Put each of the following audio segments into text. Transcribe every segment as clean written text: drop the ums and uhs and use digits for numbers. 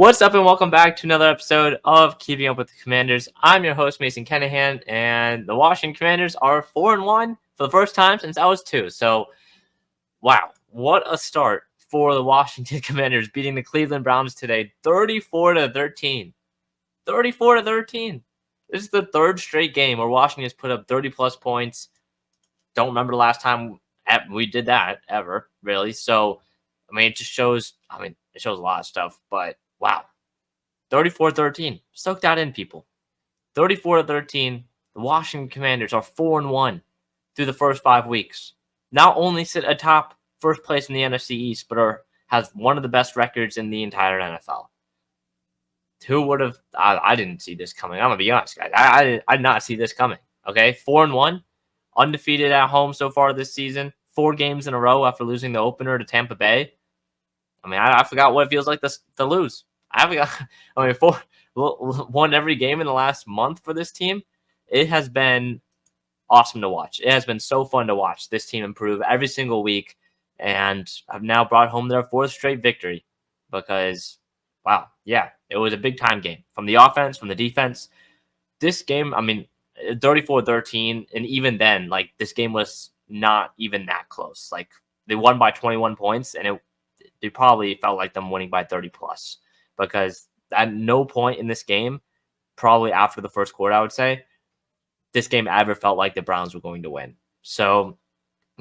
What's up, and welcome back to another episode of Keeping Up with the Commanders. I'm your host, Mason Kennahan, and the Washington Commanders are 4-1 for the first time since I was 2. So, wow, what a start for the Washington Commanders, beating the Cleveland Browns today, 34-13. 34-13. This is the third straight game where Washington has put up 30-plus points. Don't remember the last time we did that ever, really. So, it just shows, it shows a lot of stuff, but wow. 34-13. Soak that in, people. 34-13. The Washington Commanders are 4-1 through the first 5 weeks. Not only sit atop first place in the NFC East, but has one of the best records in the entire NFL. Who would have? I didn't see this coming. I'm gonna be honest, guys. I did not see this coming. Okay, 4-1, undefeated at home so far this season. 4 games in a row after losing the opener to Tampa Bay. I forgot what it feels like to lose. Won every game in the last month for this team. It has been awesome to watch. It has been so fun to watch this team improve every single week, and I've now brought home their 4th straight victory because, wow, yeah, it was a big-time game. From the offense, from the defense. This game, 34-13, and even then, this game was not even that close. They won by 21 points, and it probably felt like them winning by 30-plus because at no point in this game, probably after the first quarter, I would say, this game ever felt like the Browns were going to win. So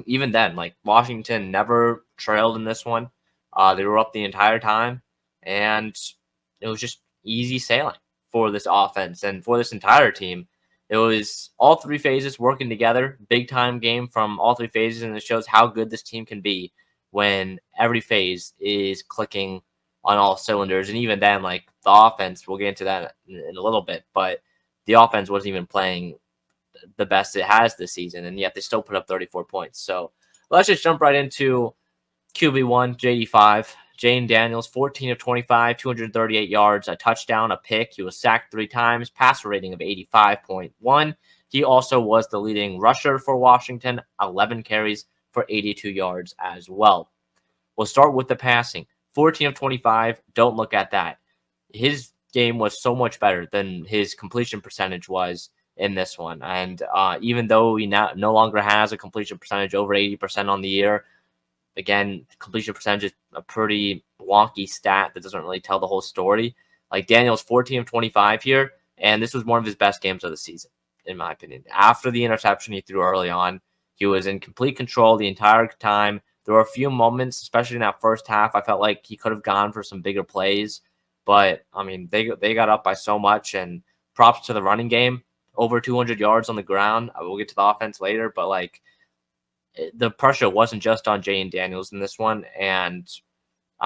even then, Washington never trailed in this one. They were up the entire time, and it was just easy sailing for this offense and for this entire team. It was all 3 phases working together, big-time game from all 3 phases, and it shows how good this team can be when every phase is clicking on all cylinders. And even then, the offense, we'll get into that in a little bit, but the offense wasn't even playing the best it has this season, and yet they still put up 34 points. So let's just jump right into QB1, JD5. Jayden Daniels, 14 of 25, 238 yards, a touchdown, a pick. He was sacked 3 times, passer rating of 85.1. He also was the leading rusher for Washington, 11 carries for 82 yards as well. We'll start with the passing. 14 of 25, don't look at that. His game was so much better than his completion percentage was in this one. And even though he no longer has a completion percentage over 80% on the year, again, completion percentage is a pretty wonky stat that doesn't really tell the whole story. Daniels, 14 of 25 here, and this was one of his best games of the season, in my opinion. After the interception he threw early on, he was in complete control the entire time. There were a few moments, especially in that first half, I felt like he could have gone for some bigger plays. But, they got up by so much, and props to the running game. Over 200 yards on the ground. We'll get to the offense later, but, the pressure wasn't just on Jayden Daniels in this one, and,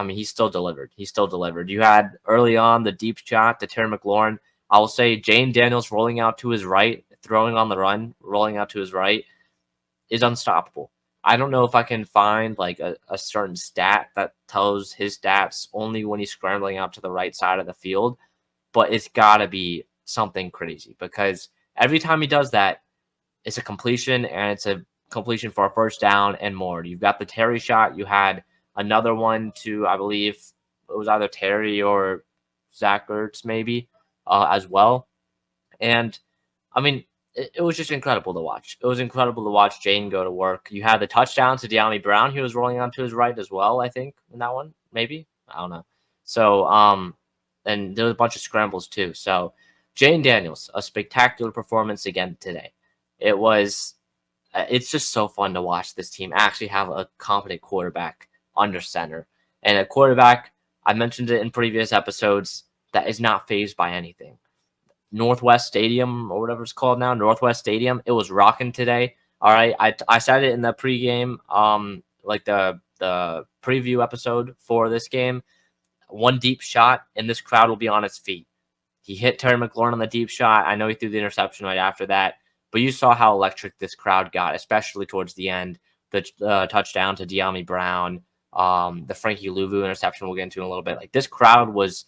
he still delivered. He still delivered. You had early on the deep shot to Terry McLaurin. I will say Jayden Daniels rolling out to his right, throwing on the run, rolling out to his right, is unstoppable. I don't know if I can find a certain stat that tells his stats only when he's scrambling out to the right side of the field, but it's got to be something crazy because every time he does that, it's a completion, and it's a completion for a first down and more. You've got the Terry shot. You had another one to, I believe it was either Terry or Zach Ertz maybe as well. And it was just incredible to watch. It was incredible to watch Jayden go to work. You had the touchdown to Dyami Brown. He was rolling onto his right as well, I think, in that one. Maybe. I don't know. So, and there was a bunch of scrambles too. So, Jayden Daniels, a spectacular performance again today. It's just so fun to watch this team actually have a competent quarterback under center. And a quarterback, I mentioned it in previous episodes, that is not fazed by anything. Northwest Stadium, or whatever it's called now, Northwest Stadium, it was rocking today. All right, I said it in the pregame, the preview episode for this game. One deep shot, and this crowd will be on its feet. He hit Terry McLaurin on the deep shot. I know he threw the interception right after that, but you saw how electric this crowd got, especially towards the end. The touchdown to Dyami Brown, the Frankie Luvu interception we'll get into in a little bit. This crowd was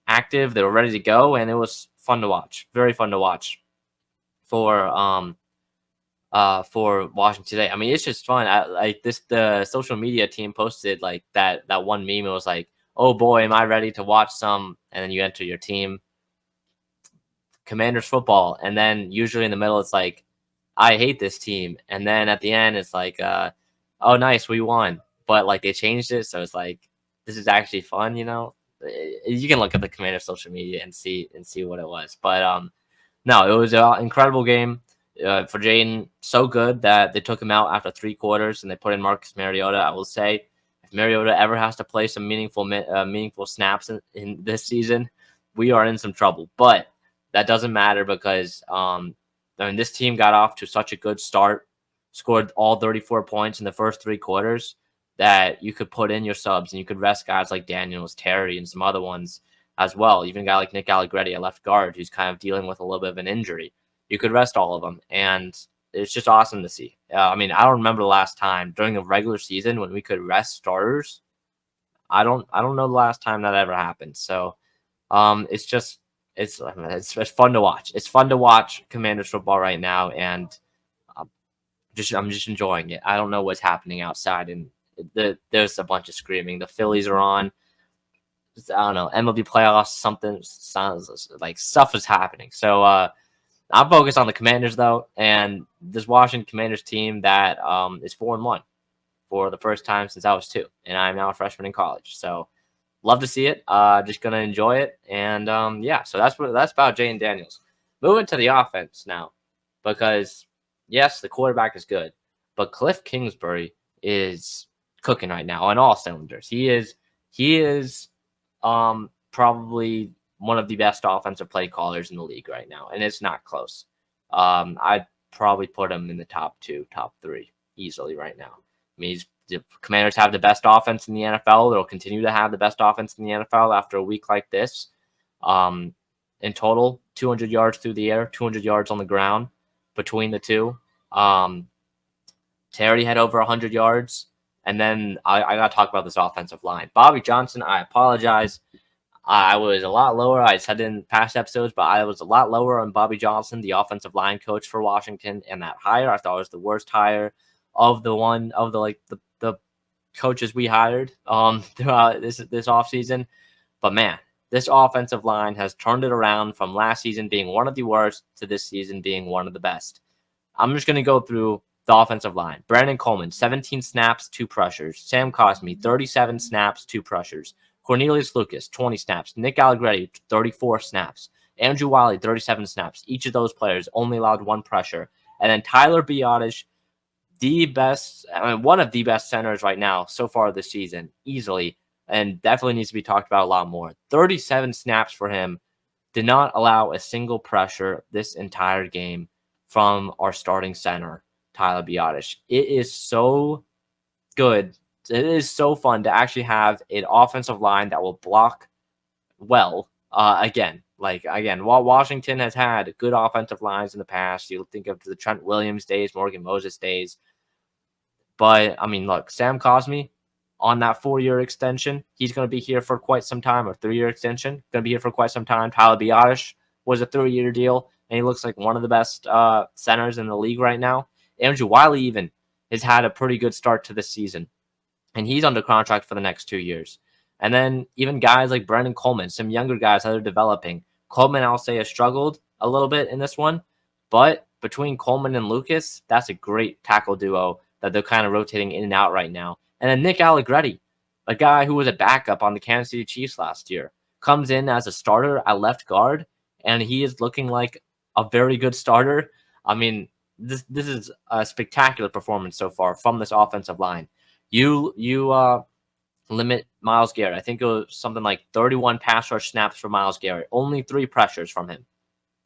active. They were ready to go, and it was fun to watch. Very fun to watch for Washington today. It's just fun. The social media team posted that one meme. It was oh boy, am I ready to watch some, and then you enter your team, Commanders football, and then usually in the middle it's like, I hate this team, and then at the end it's like, oh nice, we won, but like they changed it, so it's like this is actually fun, you know. You can look at the Commanders social media and see what it was, but no, it was an incredible game for Jayden. So good that they took him out after 3 quarters and they put in Marcus Mariota. I will say, if Mariota ever has to play some meaningful snaps in this season, we are in some trouble. But that doesn't matter because I mean, this team got off to such a good start, scored all 34 points in the first 3 quarters, that you could put in your subs and you could rest guys like Daniels, Terry, and some other ones as well. Even a guy like Nick Allegretti, a left guard, who's kind of dealing with a little bit of an injury. You could rest all of them, and it's just awesome to see. I mean, I don't remember the last time during the regular season when we could rest starters. I don't know the last time that ever happened. So, it's just it's fun to watch. It's fun to watch Commanders football right now, and I'm just enjoying it. I don't know what's happening outside, and there's a bunch of screaming. The Phillies are on. I don't know, MLB playoffs, something sounds like stuff is happening. So I'm focused on the Commanders though, and this Washington Commanders team that is 4-1 for the first time since I was 2, and I'm now a freshman in college. So love to see it. Just gonna enjoy it, and yeah. So that's about Jayden Daniels. Moving to the offense now, because yes, the quarterback is good, but Cliff Kingsbury is cooking right now on all cylinders. He is probably one of the best offensive play callers in the league right now, and it's not close. I'd probably put him in the top 2, top 3 easily right now. I mean, the Commanders have the best offense in the NFL. They'll continue to have the best offense in the NFL after a week like this. In total, 200 yards through the air, 200 yards on the ground between the two. Terry had over 100 yards. And then I got to talk about this offensive line. Bobby Johnson, I apologize. I was a lot lower. I said in past episodes, but I was a lot lower on Bobby Johnson, the offensive line coach for Washington, and that hire. I thought it was the worst hire of the coaches we hired throughout this offseason. But man, this offensive line has turned it around from last season being one of the worst to this season being one of the best. I'm just going to go through the offensive line. Brandon Coleman, 17 snaps, 2 pressures. Sam Cosmi, 37 snaps, 2 pressures. Cornelius Lucas, 20 snaps. Nick Allegretti, 34 snaps. Andrew Wiley, 37 snaps. Each of those players only allowed 1 pressure. And then Tyler Biadasz, one of the best centers right now so far this season, easily, and definitely needs to be talked about a lot more. 37 snaps for him. Did not allow a single pressure this entire game from our starting center, Tyler Biadasz. It is so good. It is so fun to actually have an offensive line that will block well. Again, while Washington has had good offensive lines in the past, you think of the Trent Williams days, Morgan Moses days. But I mean, look, Sam Cosmi on that 4-year extension, he's going to be here for quite some time, or 3-year extension, going to be here for quite some time. Tyler Biadasz was a 3-year deal, and he looks like one of the best centers in the league right now. Andrew Wiley even has had a pretty good start to this season, and he's under contract for the next 2 years. And then even guys like Brandon Coleman, some younger guys that are developing. Coleman, I'll say, has struggled a little bit in this one, but between Coleman and Lucas, that's a great tackle duo that they're kind of rotating in and out right now. And then Nick Allegretti, a guy who was a backup on the Kansas City Chiefs last year, comes in as a starter at left guard, and he is looking like a very good starter. I mean, this is a spectacular performance so far from this offensive line. You limit Myles Garrett. I think it was something like 31 pass rush snaps for Myles Garrett. Only 3 pressures from him,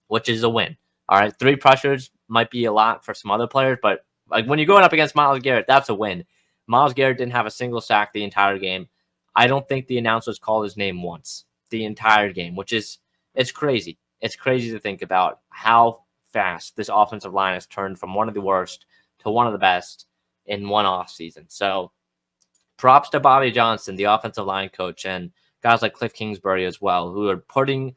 which is a win. All right, 3 pressures might be a lot for some other players, but like when you're going up against Myles Garrett, that's a win. Myles Garrett didn't have a single sack the entire game. I don't think the announcers called his name once the entire game, which is it's crazy. It's crazy to think about how fast this offensive line has turned from one of the worst to one of the best in one off season. So props to Bobby Johnson, the offensive line coach, and guys like Cliff Kingsbury as well, who are putting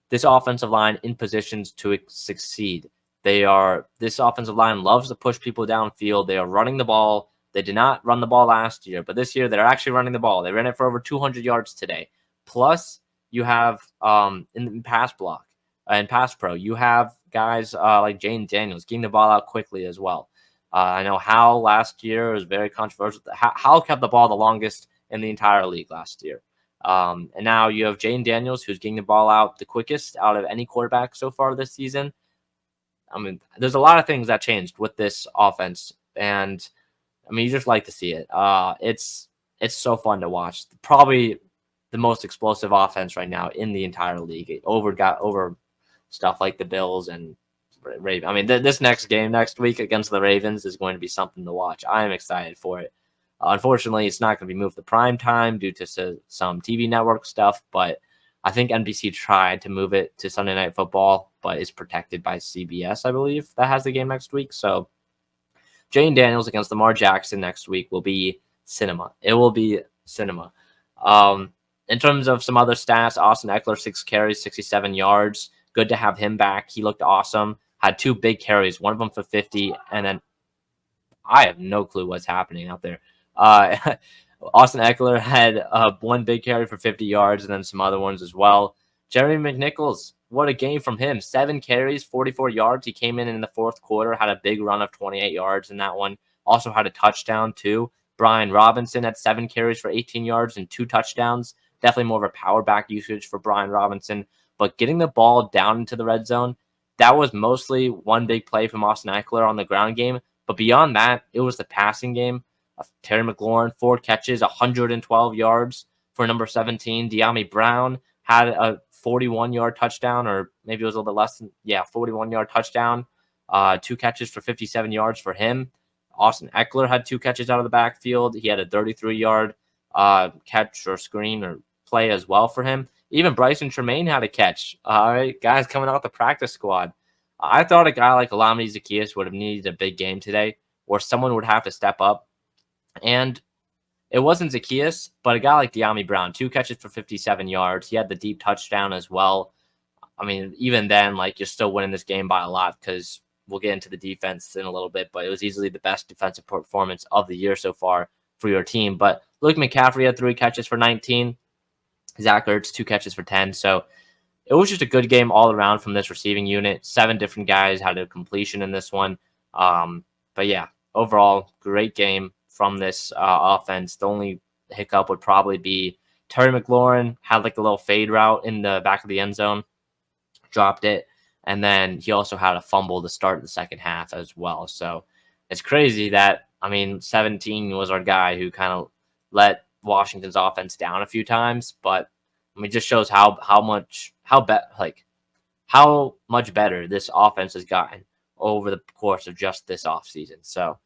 this offensive line in positions to succeed. This offensive line loves to push people downfield. They are running the ball They did not run the ball last year, but this year they're actually running the ball. They ran it for over 200 yards today. Plus, you have in pass block and pass pro, you have guys like Jayden Daniels getting the ball out quickly as well. I know Hal last year was very controversial. Hal kept the ball the longest in the entire league last year. And now you have Jayden Daniels, who's getting the ball out the quickest out of any quarterback so far this season. I mean, there's a lot of things that changed with this offense, and I mean, you just like to see it. It's so fun to watch. Probably the most explosive offense right now in the entire league. It got over stuff like the Bills and Ravens. I mean, this next game next week against the Ravens is going to be something to watch. I am excited for it. Unfortunately, it's not going to be moved to prime time due to some TV network stuff, but I think NBC tried to move it to Sunday Night Football, but is protected by CBS, I believe, that has the game next week. So Jayden Daniels against Lamar Jackson next week will be cinema. It will be cinema. In terms of some other stats, Austin Eckler, 6 carries, 67 yards. Good to have him back. He looked awesome. Had 2 big carries, one of them for 50, and then I have no clue what's happening out there. Austin Eckler had 1 big carry for 50 yards and then some other ones as well. Jeremy McNichols, what a game from him. 7 carries, 44 yards. He came in the fourth quarter, had a big run of 28 yards in that one. Also had a touchdown too. Brian Robinson had 7 carries for 18 yards and 2 touchdowns. Definitely more of a power back usage for Brian Robinson. But getting the ball down into the red zone, that was mostly one big play from Austin Eckler on the ground game. But beyond that, it was the passing game. Terry McLaurin, 4 catches, 112 yards for number 17. Dyami Brown had a 41-yard touchdown, or maybe it was a little bit less than, 41-yard touchdown. 2 catches for 57 yards for him. Austin Eckler had 2 catches out of the backfield. He had a 33-yard catch or screen or play as well for him. Even Bryson Tremaine had a catch. All right, guys coming out the practice squad. I thought a guy like Olamide Zaccheaus would have needed a big game today, where someone would have to step up. And it wasn't Zaccheaus, but a guy like Dyami Brown, 2 catches for 57 yards. He had the deep touchdown as well. I mean, even then, like, you're still winning this game by a lot because we'll get into the defense in a little bit, but it was easily the best defensive performance of the year so far for your team. But Luke McCaffrey had 3 catches for 19. Zach Ertz, 2 catches for 10. So it was just a good game all around from this receiving unit. 7 different guys had a completion in this one. But yeah, overall, great game from this offense. The only hiccup would probably be Terry McLaurin had like a little fade route in the back of the end zone, dropped it, and then he also had a fumble to start the second half as well. So it's crazy that, I mean, 17 was our guy who kind of let Washington's offense down a few times, but I mean, it just shows how much better this offense has gotten over the course of just this offseason. So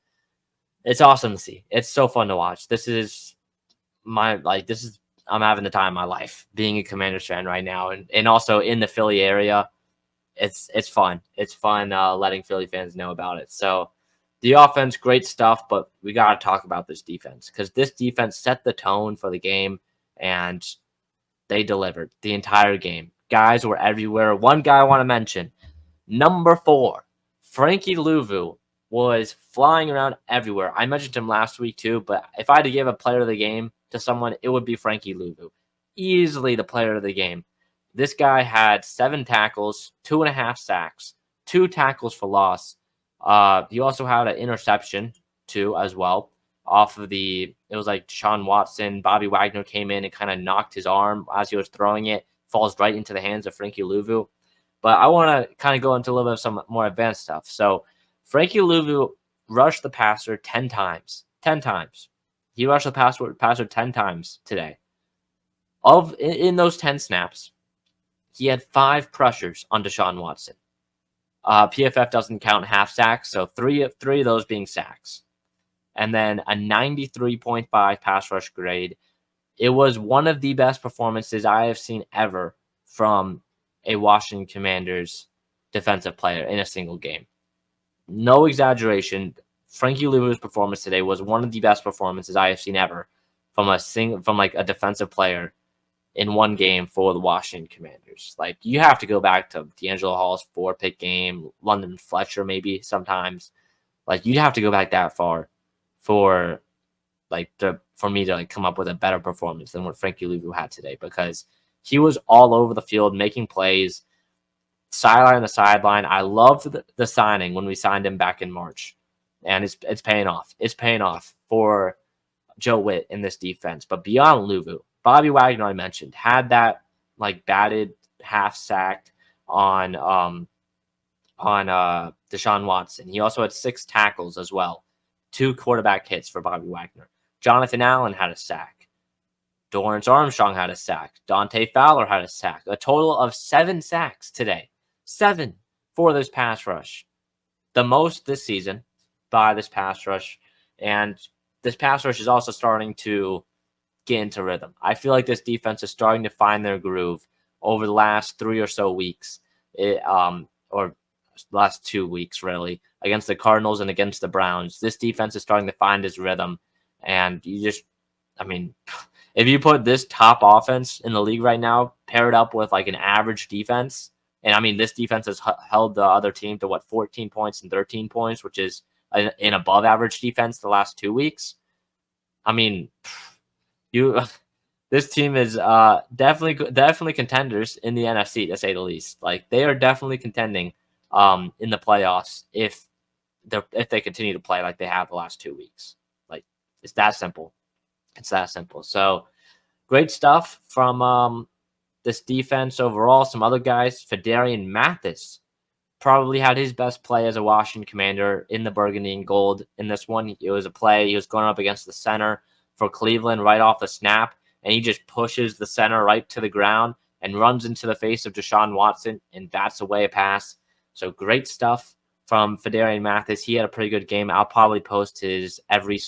it's awesome to see. It's so fun to watch. I'm having the time of my life being a Commanders fan right now, and also in the Philly area. It's fun. It's fun letting Philly fans know about it. So the offense, great stuff, but we got to talk about this defense because this defense set the tone for the game, and they delivered the entire game. Guys were everywhere. One guy I want to mention, number 4, Frankie Luvu, was flying around everywhere. I mentioned him last week too, but if I had to give a player of the game to someone, it would be Frankie Luvu. Easily the player of the game. This guy had 7 tackles, 2.5 sacks, 2 tackles for loss. He also had an interception too as well. It was like Deshaun Watson. Bobby Wagner came in and kind of knocked his arm as he was throwing it. Falls right into the hands of Frankie Luvu. But I want to kind of go into a little bit of some more advanced stuff. So Frankie Luvu rushed the passer 10 times. 10 times. He rushed the passer 10 times today. In those 10 snaps, he had 5 pressures on Deshaun Watson. PFF doesn't count half sacks, so three of those being sacks. And then a 93.5 pass rush grade. It was one of the best performances I have seen ever from a Washington Commanders defensive player in a single game. No exaggeration. Frankie Luvu's performance today was one of the best performances I have seen ever from a defensive player in one game for the Washington Commanders. Like, you have to go back to D'Angelo Hall's 4-pick game, London Fletcher maybe sometimes. Like, you'd have to go back that far for for me to come up with a better performance than what Frankie Luvu had today, because he was all over the field making plays, sideline to sideline. I loved the signing when we signed him back in March, and it's paying off. It's paying off for Joe Witt in this defense. But beyond Luvu, Bobby Wagner, I mentioned, had that batted half sacked on Deshaun Watson. He also had 6 tackles as well, 2 quarterback hits for Bobby Wagner. Jonathan Allen had a sack. Dorrance Armstrong had a sack. Dante Fowler had a sack. A total of 7 sacks today. 7 for this pass rush. The most this season by this pass rush. And this pass rush is also starting to get into rhythm. I feel like this defense is starting to find their groove over the last 3 or so weeks. Or last 2 weeks, really, against the Cardinals and against the Browns. This defense is starting to find its rhythm. And if you put this top offense in the league right now, paired up with an average defense, and this defense has held the other team to 14 points and 13 points, which is an above average defense the last 2 weeks. This team is definitely contenders in the NFC, to say the least. They are definitely contending in the playoffs if they continue to play like they have the last 2 weeks. It's that simple. It's that simple. So great stuff from this defense overall. Some other guys, Phidarian Mathis probably had his best play as a Washington Commander in the burgundy and gold in this one. It was a play. He was going up against the center for Cleveland right off the snap, and he just pushes the center right to the ground and runs into the face of Deshaun Watson and bats away a pass. So great stuff from Phidarian Mathis. He had a pretty good game. I'll probably post his every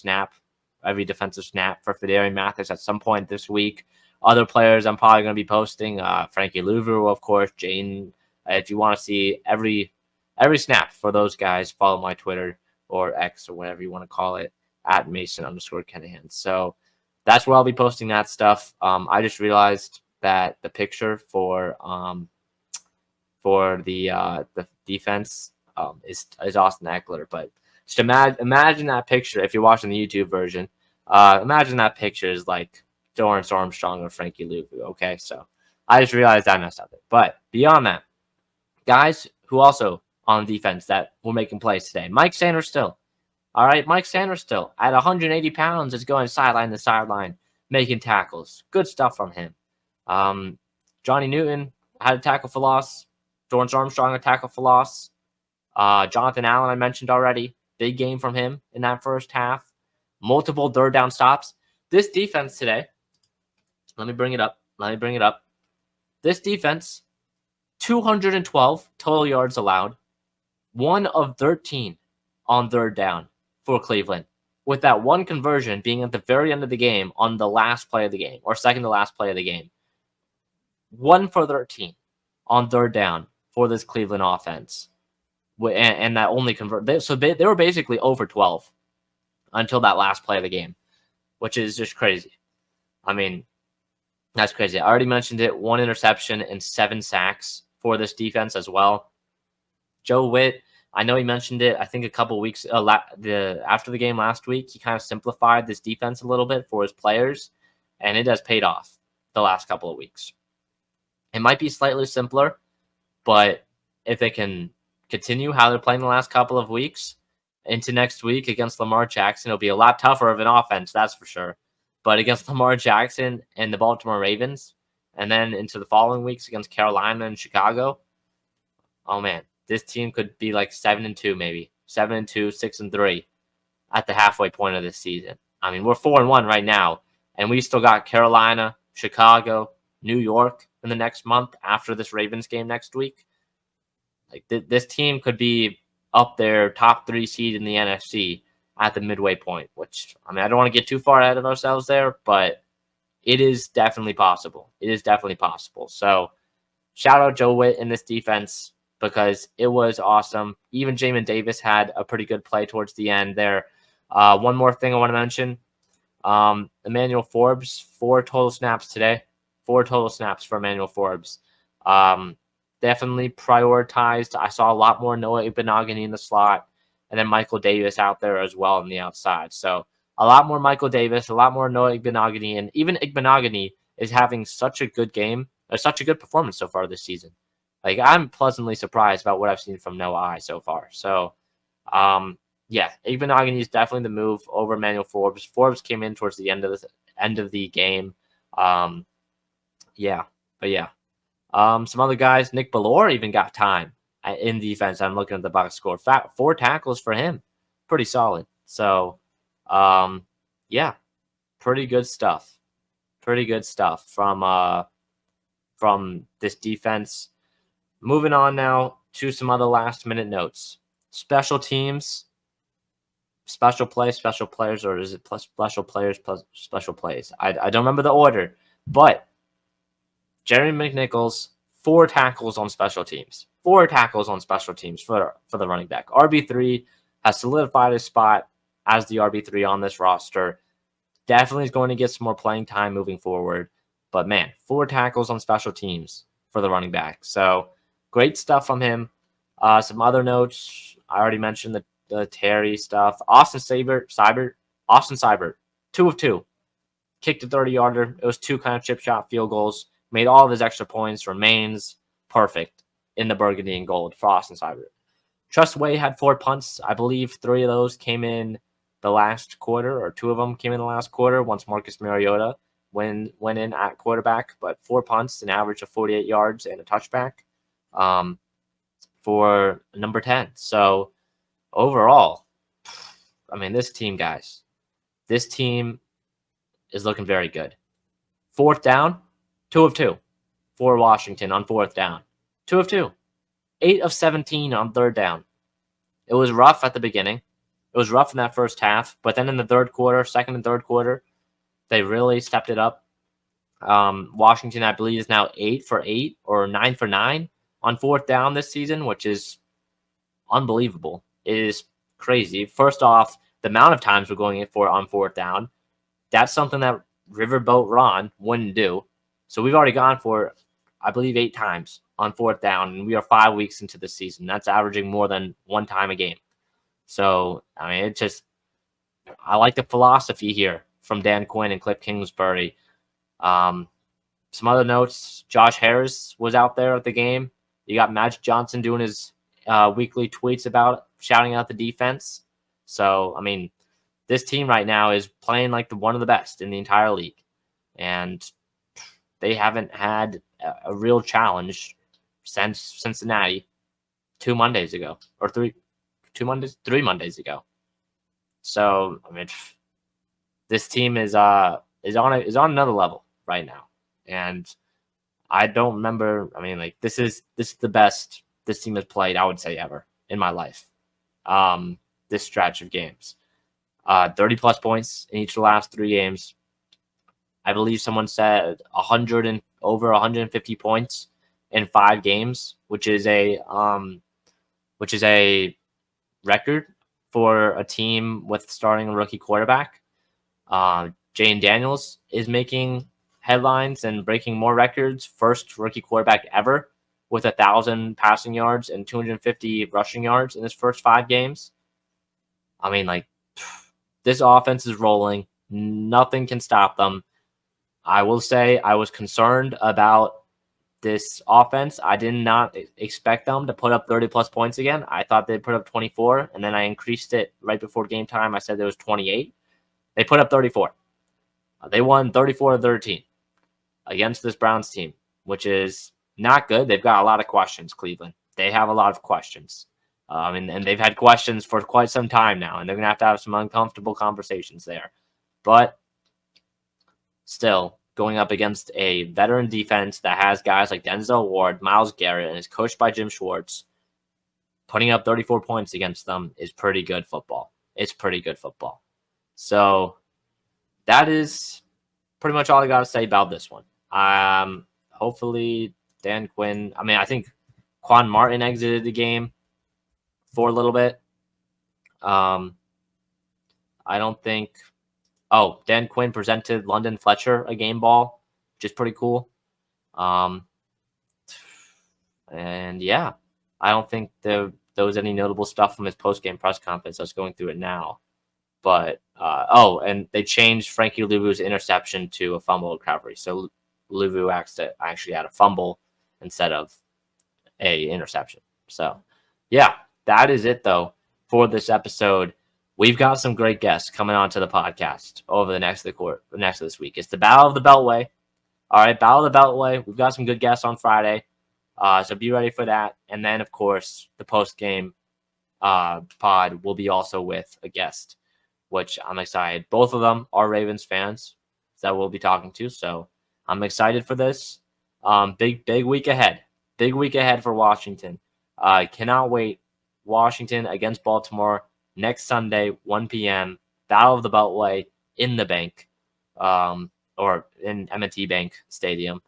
defensive snap for Phidarian Mathis at some point this week. Other players I'm probably going to be posting, Frankie Luvu, of course, Jayden. If you want to see every snap for those guys, follow my Twitter or X or whatever you want to call it, at Mason_Kenahan. So that's where I'll be posting that stuff. I just realized that the picture for the defense is Austin Eckler, but just imagine that picture if you're watching the YouTube version. Imagine that picture is like Dorrance Armstrong or Frankie Luvu. Okay, so I just realized I messed up it. But beyond that, guys who also on defense that were making plays today, Mike Sanders still. All right, Mike Sanders still at 180 pounds is going sideline to sideline, making tackles. Good stuff from him. Johnny Newton had a tackle for loss. Dorrance Armstrong a tackle for loss. Jonathan Allen I mentioned already. Big game from him in that first half. Multiple third down stops. This defense today, let me bring it up. This defense, 212 total yards allowed. 1 of 13 on third down for Cleveland, with that one conversion being at the very end of the game on the last play of the game, or second to last play of the game. 1 for 13 on third down for this Cleveland offense. And that only convert. So they were basically over 12 until that last play of the game, which is just crazy. That's crazy. I already mentioned it. 1 interception and 7 sacks for this defense as well. Joe Witt, I know he mentioned it, I think a couple weeks after the game last week, he kind of simplified this defense a little bit for his players, and it has paid off the last couple of weeks. It might be slightly simpler, but if they can continue how they're playing the last couple of weeks into next week against Lamar Jackson, it'll be a lot tougher of an offense, that's for sure. But against Lamar Jackson and the Baltimore Ravens, and then into the following weeks against Carolina and Chicago, oh man, this team could be like 7-2, maybe 7-2, 6-3 at the halfway point of this season. We're 4-1 right now, and we still got Carolina, Chicago, New York in the next month after this Ravens game next week. This team could be up there, top 3 seed in the NFC at the midway point, which, I don't want to get too far ahead of ourselves there, but it is definitely possible. So shout out Joe Witt in this defense because it was awesome. Even Jamin Davis had a pretty good play towards the end there. One more thing I want to mention. Emmanuel Forbes, 4 total snaps today. 4 total snaps for Emmanuel Forbes. Definitely prioritized. I saw a lot more Noah Ibenogany in the slot. and then Michael Davis out there as well on the outside. So a lot more Michael Davis, a lot more Noah Igbenogany, and even Igbenogany is having such a good game, or such a good performance so far this season. Like, I'm pleasantly surprised about what I've seen from Noah I so far. So, yeah, Igbenogany is definitely the move over Emmanuel Forbes. Forbes came in towards the end of the game. Yeah, but yeah. Some other guys, Nick Bellore even got time in defense. I'm looking at the box score. 4 tackles for him. Pretty solid. So, yeah, pretty good stuff. Pretty good stuff from this defense. Moving on now to some other last-minute notes. Special teams, special plays, special players, or is it plus special players plus special plays? I don't remember the order, but Jeremy McNichols, 4 tackles on special teams. 4 tackles on special teams for the running back. RB3 has solidified his spot as the RB3 on this roster. Definitely is going to get some more playing time moving forward. But, man, 4 tackles on special teams for the running back. So, great stuff from him. Some other notes. I already mentioned the Terry stuff. Austin Seibert, 2 of 2. Kicked a 30-yarder. It was 2 kind of chip shot field goals. Made all of his extra points. Remains perfect in the burgundy and gold for Austin Seibert. Trust Way had 4 punts. I believe 3 of those came in the last quarter, or 2 of them came in the last quarter once Marcus Mariota went in at quarterback. But 4 punts, an average of 48 yards and a touchback for number 10. So overall, I mean, this team, guys, this team is looking very good. 4th down, 2 of 2 for Washington on 4th down. 2 of 2. 8 of 17 on 3rd down. It was rough at the beginning. It was rough in that first half, but then in the third quarter, second and third quarter, they really stepped it up. Washington, I believe, is now 8 for 8 or 9 for 9 on 4th down this season, which is unbelievable. It is crazy. First off, the amount of times we're going in for on 4th down, that's something that Riverboat Ron wouldn't do. So we've already gone for, I believe, 8 times on 4th down, and we are 5 weeks into the season. That's averaging more than 1 time a game. So, I mean, I like the philosophy here from Dan Quinn and Cliff Kingsbury. Some other notes, Josh Harris was out there at the game. You got Magic Johnson doing his weekly tweets about shouting out the defense. So, I mean, this team right now is playing like one of the best in the entire league. And they haven't had a real challenge since Cincinnati 2 Mondays ago, or 3 Mondays ago. So, I mean, this team is on another level right now. And I don't remember, I mean, like, this is the best this team has played, I would say, ever in my life. This stretch of games. 30 plus points in each of the last 3 games. I believe someone said over 150 points in 5 games, which is a record for a team with starting a rookie quarterback. Jayden Daniels is making headlines and breaking more records. First rookie quarterback ever with 1,000 passing yards and 250 rushing yards in his first 5 games. I mean, like, this offense is rolling. Nothing can stop them. I will say I was concerned about this offense. I did not expect them to put up 30-plus points again. I thought they'd put up 24, and then I increased it right before game time. I said there was 28. They put up 34. They won 34-13 against this Browns team, which is not good. They've got a lot of questions, Cleveland. They have a lot of questions. And they've had questions for quite some time now, and they're going to have some uncomfortable conversations there. But still, going up against a veteran defense that has guys like Denzel Ward, Myles Garrett, and is coached by Jim Schwartz, putting up 34 points against them is pretty good football. It's pretty good football. So that is pretty much all I got to say about this one. Hopefully Dan Quinn, I mean, I think Quan Martin exited the game for a little bit. I don't think... Oh, Dan Quinn presented London Fletcher a game ball, which is pretty cool. And yeah, I don't think the there was any notable stuff from his post-game press conference. I was going through it now. But, and they changed Frankie Luvu's interception to a fumble recovery. So Luvu actually had a fumble instead of a interception. So, yeah, that is it, though, for this episode. We've got some great guests coming onto the podcast over the next of this week. It's the Battle of the Beltway. All right, Battle of the Beltway. We've got some good guests on Friday. So be ready for that. And then, of course, the post-game pod will be also with a guest, which I'm excited. Both of them are Ravens fans that we'll be talking to. So I'm excited for this. Big week ahead. Big week ahead for Washington. Cannot wait. Washington against Baltimore next Sunday, 1 p.m. Battle of the Beltway in the bank, or in M&T Bank Stadium.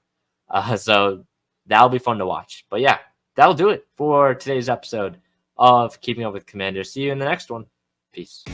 So that'll be fun to watch. But yeah, that'll do it for today's episode of Keeping Up with Commanders. See you in the next one. Peace.